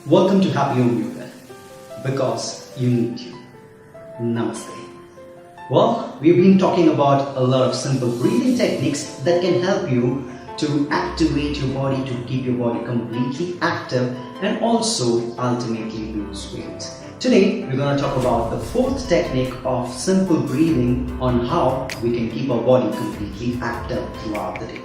Welcome to Happy Omyoga, because you need to. Namaste. Well, we've been talking about a lot of simple breathing techniques that can help you to activate your body, to keep your body completely active and also ultimately lose weight. Today, we're going to talk about the fourth technique of simple breathing on how we can keep our body completely active throughout the day.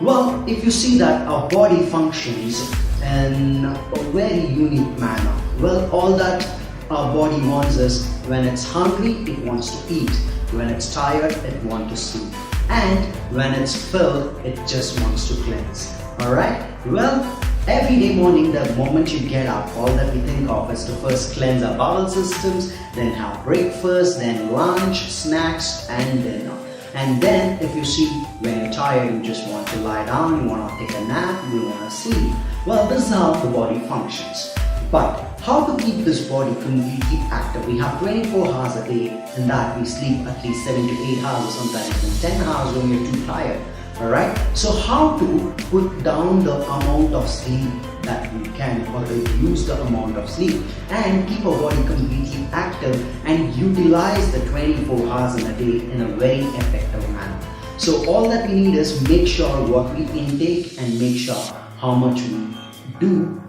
Well, if you see that our body functions in a very unique manner, well, all that our body wants is when it's hungry, it wants to eat. When it's tired, it wants to sleep. And when it's filled, it just wants to cleanse. Alright? Well, every day morning, the moment you get up, all that we think of is to first cleanse our bowel systems, then have breakfast, then lunch, snacks, and dinner. And then if you see when you're tired, you just want to lie down, you want to take a nap, you want to sleep. Well, this is how the body functions. But how to keep this body completely active? We have 24 hours a day, and that we sleep at least 7 to 8 hours, or sometimes even 10 hours when we're too tired. Alright? So how to put down the amount of sleep that we can, or reduce the amount of sleep and keep our body completely active and utilize the 24 hours in a day in a very effective manner. So all that we need is make sure what we intake and make sure how much we do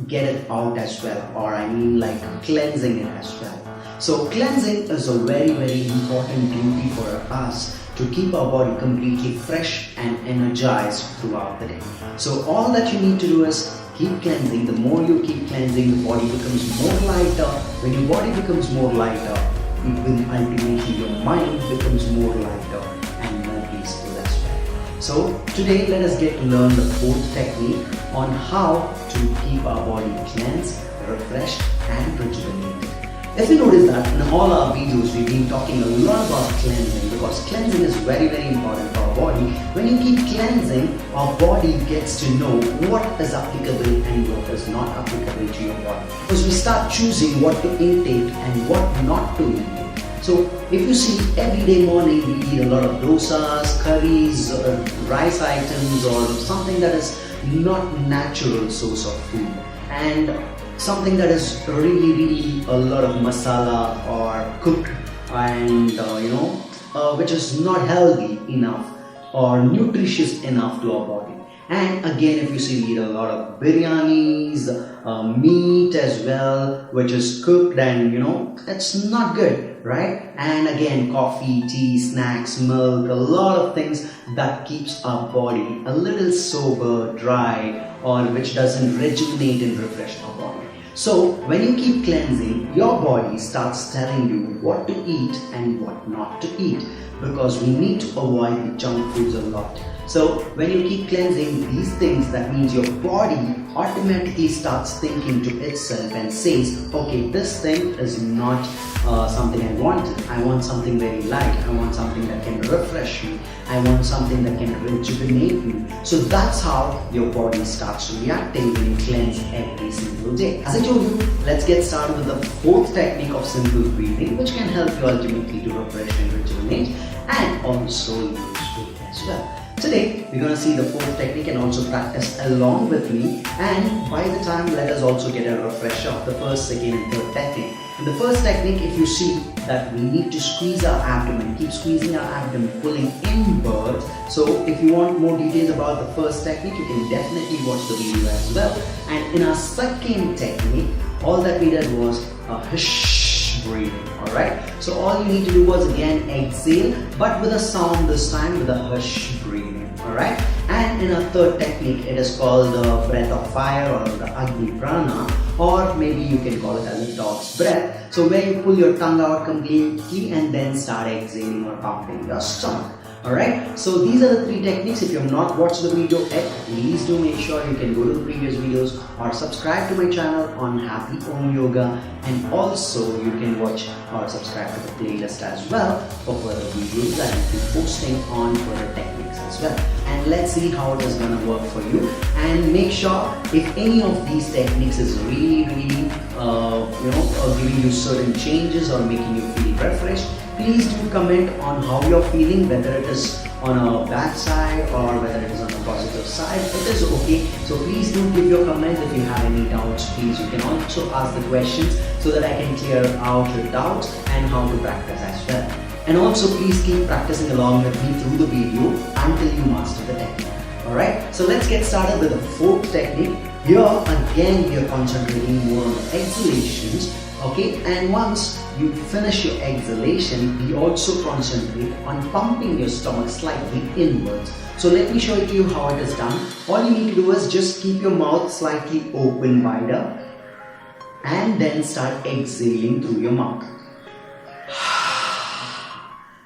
get it out as well, or I mean like cleansing it as well. So cleansing is a very important duty for us to keep our body completely fresh and energized throughout the day. So all that you need to do is keep cleansing. The more you keep cleansing, the body becomes more lighter. When your body becomes more lighter, even ultimately your mind becomes more lighter and more peaceful as well. So today let us get to learn the fourth technique on how to keep our body cleansed, refreshed and rejuvenated. If you notice that in all our videos we've been talking a lot about cleansing, because cleansing is very important for our body. When you keep cleansing, our body gets to know what is applicable and what is not applicable to your body. Because we start choosing what to intake and what not to intake. So if you see everyday morning we eat a lot of dosas, curries, rice items or something that is not natural source of food, and something that is really a lot of masala or cooked and which is not healthy enough or nutritious enough to our body. And again, if you see we eat a lot of biryanis, meat as well, which is cooked and it's not good, right? And again, coffee, tea, snacks, milk, a lot of things that keeps our body a little sober, dry, or which doesn't rejuvenate and refresh our body. So when you keep cleansing, your body starts telling you what to eat and what not to eat, because we need to avoid the junk foods a lot. So when you keep cleansing these things, that means your body automatically starts thinking to itself and says, okay, this thing is not something I wanted. I want something very light. I want something that can refresh me. I want something that can rejuvenate me. So that's how your body starts reacting when you cleanse every single day. As I told you, let's get started with the fourth technique of simple breathing, which can help you ultimately to refresh and rejuvenate and also lose weight as well. Today, we're going to see the fourth technique and also practice along with me, and by the time let us also get a refresher of the first, second and third technique. In the first technique, if you see that we need to squeeze our abdomen, keep squeezing our abdomen, pulling inward. So if you want more details about the first technique, you can definitely watch the video as well. And in our second technique, all that we did was a hush breathing. Alright, so all you need to do was again exhale, but with a sound this time, with a hush breathing. Alright, and in a third technique, it is called the breath of fire or the Agni Prana, or maybe you can call it as a dog's breath. So where you pull your tongue out completely and then start exhaling or pumping your stomach. Alright, so these are the three techniques. If you have not watched the video yet, please do make sure you can go to the previous videos or subscribe to my channel on Happy Omyoga, and also you can watch or subscribe to the playlist as well for further videos that I'll be posting on further techniques as well. And let's see how it is going to work for you, and make sure if any of these techniques is really giving you certain changes or making you feel refreshed, please do comment on how you're feeling, whether it is on a bad side or whether it is on a positive side. It is okay. So please do give your comment. If you have any doubts, please you can also ask the questions so that I can clear out your doubts and how to practice as well. And also please keep practicing along with me through the video until you master the technique. Alright, so let's get started with the fourth technique. Here again we are concentrating more on the exhalations. Okay, and once you finish your exhalation, we also concentrate on pumping your stomach slightly inwards. So let me show it to you how it is done. All you need to do is just keep your mouth slightly open wider and then start exhaling through your mouth.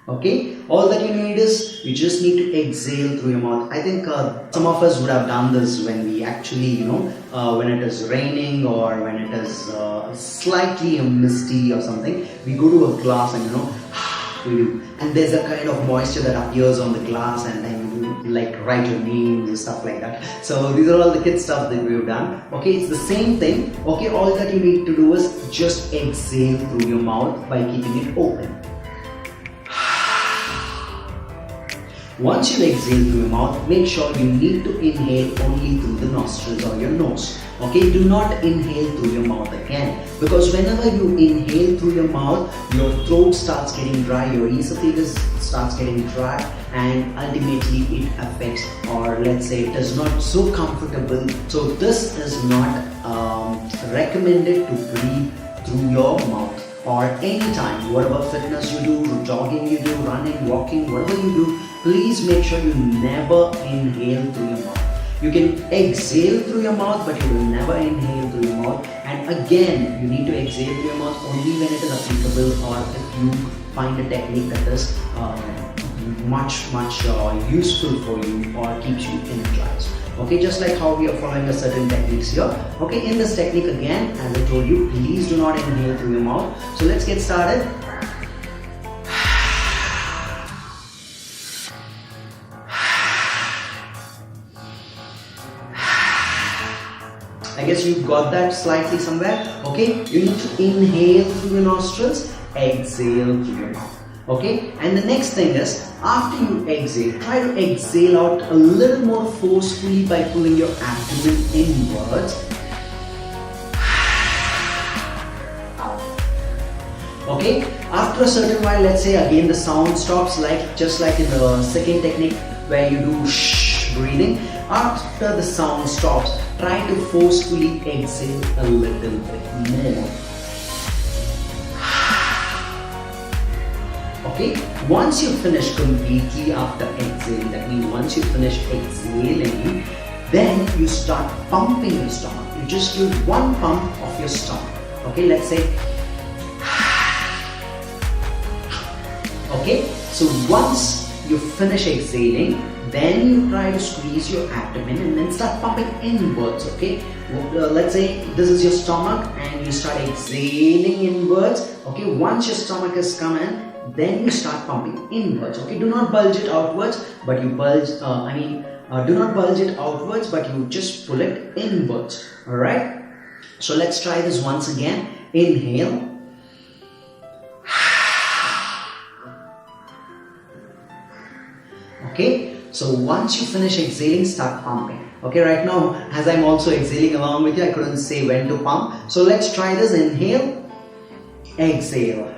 Okay, all that you need is you just need to exhale through your mouth. I think some of us would have done this when we actually, when it is raining or when it is slightly misty or something. We go to a glass and we do, and there's a kind of moisture that appears on the glass, and then you like write your names and stuff like that. So these are all the kid stuff that we've done. Okay, it's the same thing. Okay, all that you need to do is just exhale through your mouth by keeping it open. Once you exhale through your mouth, make sure you need to inhale only through the nostrils or your nose. Okay, do not inhale through your mouth again, because whenever you inhale through your mouth, your throat starts getting dry, your esophagus starts getting dry, and ultimately it affects, or let's say it is not so comfortable. So this is not recommended to breathe through your mouth. Or anytime, whatever fitness you do, jogging you do, running, walking, whatever you do, please make sure you never inhale through your mouth. You can exhale through your mouth, but you will never inhale through your mouth. And again, you need to exhale through your mouth only when it is applicable, or if you find a technique that is much useful for you or keeps you energized. Okay, just like how we are following a certain techniques here. Okay, in this technique again, as I told you, please do not inhale through your mouth. So let's get started. I guess you got that slightly somewhere. Okay, you need to inhale through your nostrils, exhale through your mouth. Okay, and the next thing is, after you exhale, try to exhale out a little more forcefully by pulling your abdomen inwards. Okay, after a certain while, let's say again the sound stops, just like in the second technique where you do shh breathing. After the sound stops, try to forcefully exhale a little bit more. Okay, once you finish completely after exhaling, that means once you finish exhaling, then you start pumping your stomach. You just give one pump of your stomach. Okay, let's say. Okay, so once you finish exhaling, then you try to squeeze your abdomen and then start pumping inwards. Okay, let's say this is your stomach and you start exhaling inwards. Okay, once your stomach has come in, then you start pumping inwards. Okay, do not bulge it outwards, but you bulge. Do not bulge it outwards, but you just pull it inwards. All right. So let's try this once again. Inhale. Okay. So once you finish exhaling, start pumping. Okay. Right now, as I'm also exhaling along with you, I couldn't say when to pump. So let's try this. Inhale. Exhale.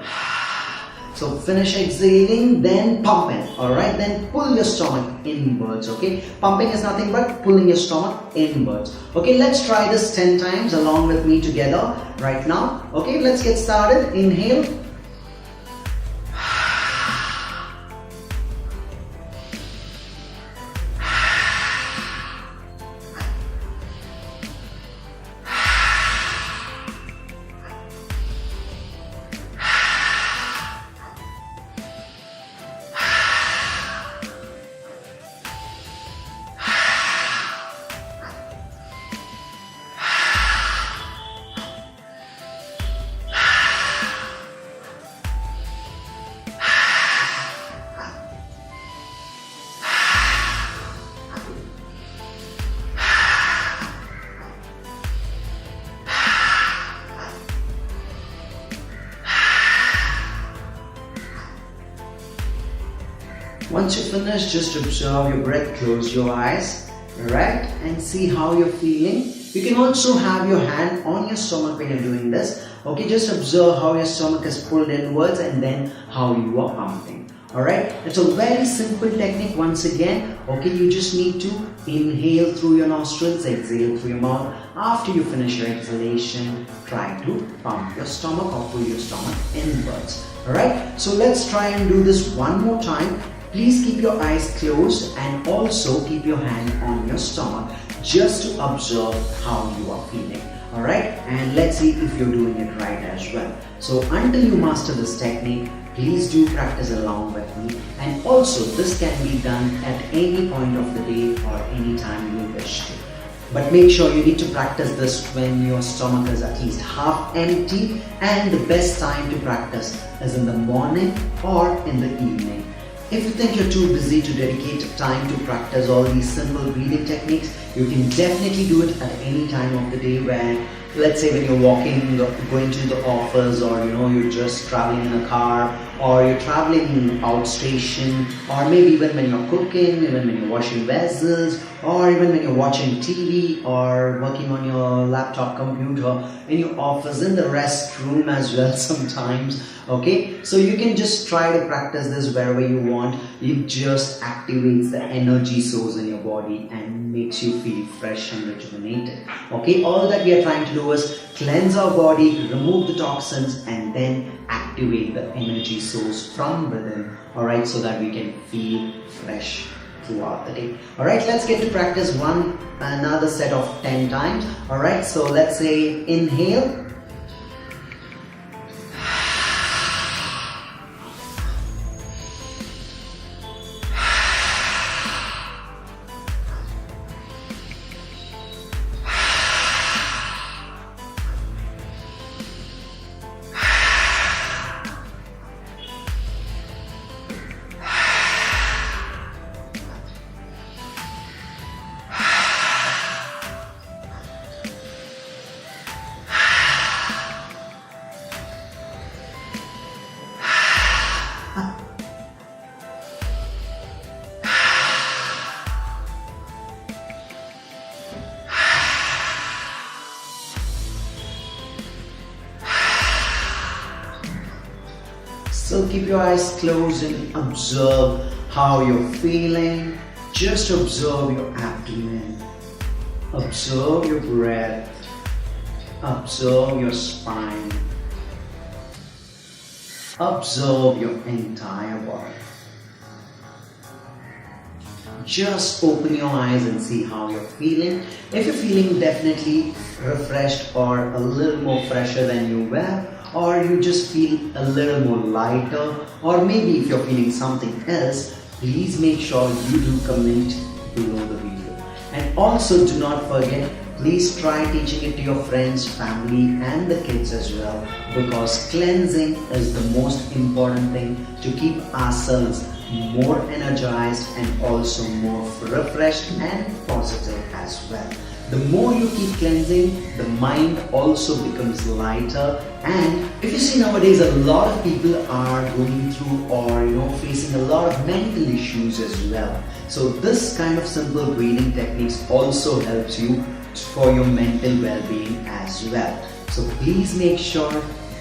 So finish exhaling, then pump in. Alright, then pull your stomach inwards. Okay, pumping is nothing but pulling your stomach inwards. Okay, let's try this 10 times along with me together right now. Okay, let's get started. Inhale. Once you finish, just observe your breath, close your eyes, alright, and see how you're feeling. You can also have your hand on your stomach when you're doing this. Okay, just observe how your stomach is pulled inwards and then how you are pumping. Alright, it's a very simple technique once again. Okay, you just need to inhale through your nostrils, exhale through your mouth. After you finish your exhalation, try to pump your stomach or pull your stomach inwards. Alright, so let's try and do this one more time. Please keep your eyes closed and also keep your hand on your stomach just to observe how you are feeling. Alright, and let's see if you're doing it right as well. So until you master this technique, please do practice along with me, and also this can be done at any point of the day or any time you wish to. But make sure you need to practice this when your stomach is at least half empty, and the best time to practice is in the morning or in the evening. If you think you're too busy to dedicate time to practice all these simple breathing techniques, you can definitely do it at any time of the day where, let's say when you're walking, going to the office, or you're just traveling in a car, or you're traveling outstation, or maybe even when you're cooking, even when you're washing vessels, or even when you're watching TV or working on your laptop computer, in your office, in the restroom as well sometimes. Okay, so you can just try to practice this wherever you want. It just activates the energy source in your body and makes you feel fresh and rejuvenated. Okay, all that we are trying to do is cleanse our body, remove the toxins, and then activate the energy source from within. Alright, so that we can feel fresh throughout the day. Alright, let's get to practice another set of 10 times. Alright, so let's say inhale. So keep your eyes closed and observe how you're feeling. Just observe your abdomen. Observe your breath. Observe your spine. Observe your entire body. Just open your eyes and see how you're feeling. If you're feeling definitely refreshed or a little more fresher than you were, or you just feel a little more lighter, or maybe if you're feeling something else, please make sure you do comment below the video. And also do not forget, please try teaching it to your friends, family and the kids as well, because cleansing is the most important thing to keep ourselves more energized and also more refreshed and positive as well. The more you keep cleansing, the mind also becomes lighter. And if you see nowadays, a lot of people are going through or facing a lot of mental issues as well. So this kind of simple breathing techniques also helps you for your mental well-being as well. So please make sure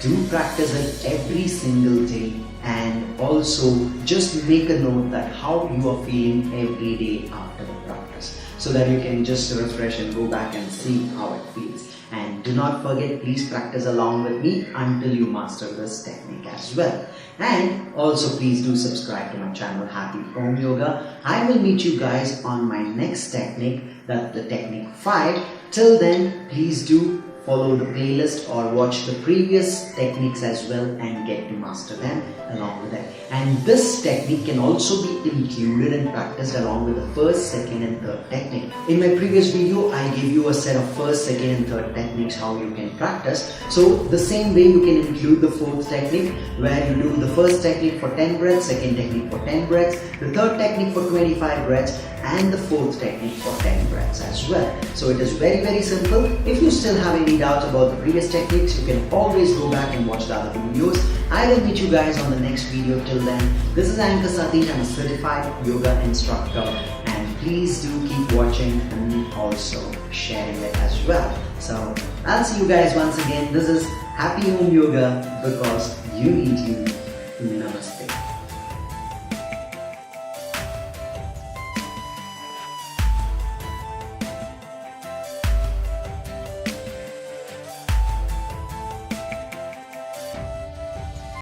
do practice it every single day, and also just make a note that how you are feeling every day after the practice, so that you can just refresh and go back and see how it feels. And do not forget, please practice along with me until you master this technique as well. And also please do subscribe to my channel Happy Omyoga. I will meet you guys on my next technique, that's the technique 5. Till then, please do follow the playlist or watch the previous techniques as well and get to master them along with it. And this technique can also be included and practiced along with the first, second and third technique. In my previous video, I gave you a set of first, second and third techniques how you can practice. So the same way you can include the fourth technique, where you do the first technique for 10 breaths, second technique for 10 breaths, the third technique for 25 breaths and the fourth technique for 10 breaths as well. So it is very simple. If you still have any doubt about the previous techniques, you can always go back and watch the other videos. I will meet you guys on the next video. Till then, this is Anchor Satish. I'm a certified yoga instructor, and please do keep watching and also sharing it as well. So I'll see you guys once again. This is Happy Home Yoga because you need you. Namaste.